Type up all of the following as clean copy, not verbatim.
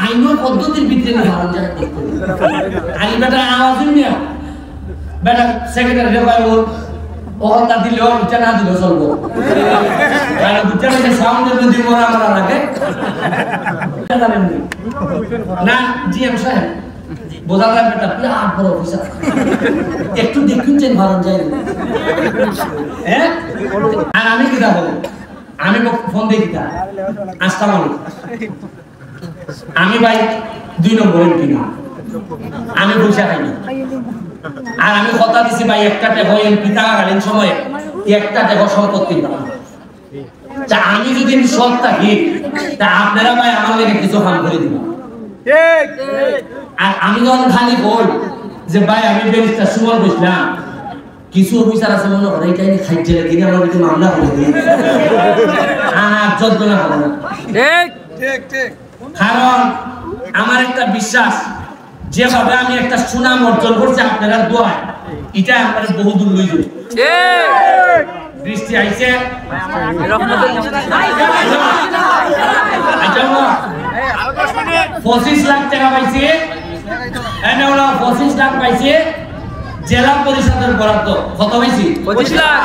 আইনো পদ্ধতির ভিতরে ধারণ যায় আইন বেটা আওয়াজ নিয়া বেটা সেক্রেটারি কয় ও তা দিলেও উচ্চা না দিলেও চলবো কারণ উচ্চা না সাউন্ডের মধ্যে মোরা আমরা লাগে না জিএম সাহেব বোঝা যায় বেটা বিরাট বড় অফিসার একটু দেখুন চেন ভারত যায় হ্যাঁ আর আমি কি বলবো আমি ফোন দিয়ে কিতা আসসালামু আলাইকুম আমি ভাই 2 নম্বর এমপি না আমি পয়সা খাই না আর আমি কথা দিছি ভাই একটা টাকা এমপি থাকাকালীন সময়ে একটা টাকা সম্পত্তি না তা আমি যদি সৎ থাকি তা আপনারা ভাই আমার লেগে কিছু কাম করে দিবেন ঠিক আর আমি যখন খালি বল যে ভাই আমি ব্যারিস্টার সুমন বসলাম কিছু অফিসার আছে মনে করে এটাই খাইছে কিনে আমরা কিছু মামলা করে দিই আর যন্ত্রণা হবে না ঠিক ঠিক ঠিক কারণ আমার একটা বিশ্বাস যেভাবে আমি একটা সুনাম অর্জন করছি আপনারা দোয়ায় এটা আমার বহু দূর লই যাবে ঠিক বৃষ্টি আইছে আচ্ছা 25 লাখ টাকা পাইছে এনে ওরা 25 লাখ পাইছে জেলা পরিষদের বরাদ্দ কত পাইছি 25 লাখ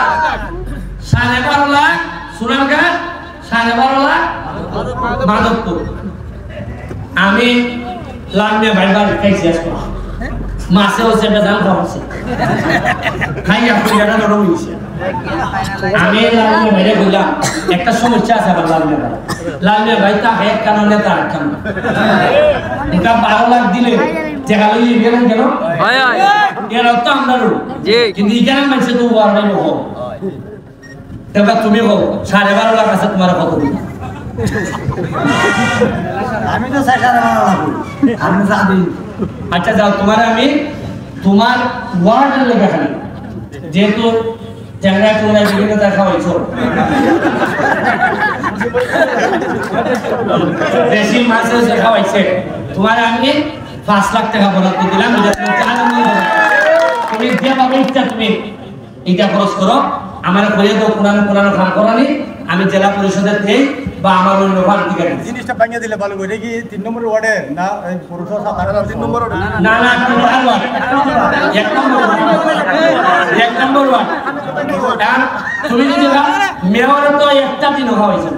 12.5 লাখ সুনামগঞ্জ 12.5 লাখ মাধবপুর আমি লালমিয়া ভাইবার খাইছি আজকে মাছে হচ্ছে বেজান খাওয়াছে খাই আপনি জানা নরম হয়েছে আমি লালমিয়া ভাইরে বললাম একটা সমস্যা আছে আবার লালমিয়া ভাই তা এক কারণে তার কারণ এটা 12 লাখ দিলে টাকা লইয়ে গেলেন কেন এর অর্থ আমরাও কিন্তু এখানে মানুষে তো ওয়ার নাই হোক তবে তুমি হোক 12.5 লাখ আছে তোমার কত দিন আমি তো 12.5 লাখ আমি জানি আচ্ছা যাও তোমার আমি তোমার ওয়ার্ডের লেখা খালি যেহেতু চ্যাংড়া টুংরা বিভিন্ন দেখা হয়েছে বেশি মাছ দেখা হয়েছে তোমার আমি 5 লাখ টাকা বরাদ্দ দিলাম তুমি যেভাবে ইচ্ছা তুমি এটা খরচ করো আমার করিয়ে দাও কোরআন কাম করানি আমি জেলা পরিষদের থেকে বা আমার অন্য ফান্ড থেকে জিনিসটা ভাঙিয়ে দিলে ভালো করে কি 3 নম্বর ওয়ার্ডে না পুরুষ 3 নম্বর ওয়ার্ডে না না 1 নম্বর 1 নম্বর ওয়ার্ড আর তুমি যদি মেয়র তো একটা দিন হয়েছে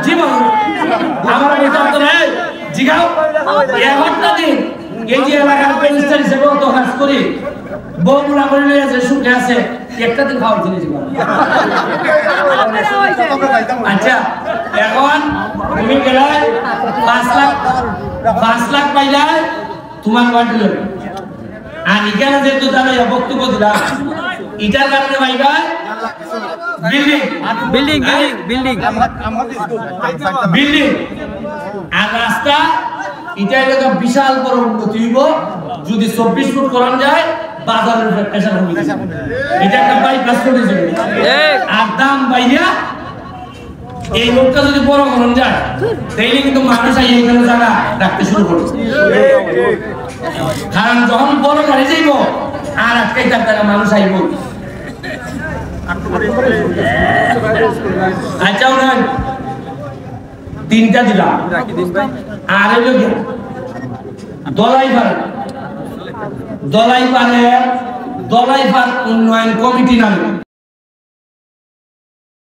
জীবন আমার এটা তো নাই জিগাও একটা দিন এই যে এলাকার মিনিস্টার হিসেবে তো কাজ করি বউরা বলে আছে সুখে আছে একটা দিন খাওয়ার জিনিস আচ্ছা এখন তুমি গেলে 5 লাখ পাইলে তোমার বাড়ি আর এখানে যেহেতু তারা বক্তব্য দিলাম এটার কারণে পাইবা বিল্ডিং আর রাস্তা এটা এলাকা বিশাল বড় উন্নতি হইব যদি 24 ফুট করান যায় বাজারের প্রেসার হবে এটা একটা বাইপাস করে দিবে আর দাম বাইয়া এই লোকটা যদি বড় করান যায় তাইলে কিন্তু মানুষ এইখানে জায়গা রাখতে শুরু করবে কারণ যখন বড় গাড়ি যাইব আর আজকে তার মানুষ আইব আচ্ছা ওনার 3টা দিলাম আর হইল দলাইপাড়ের উন্নয়ন কমিটি নামে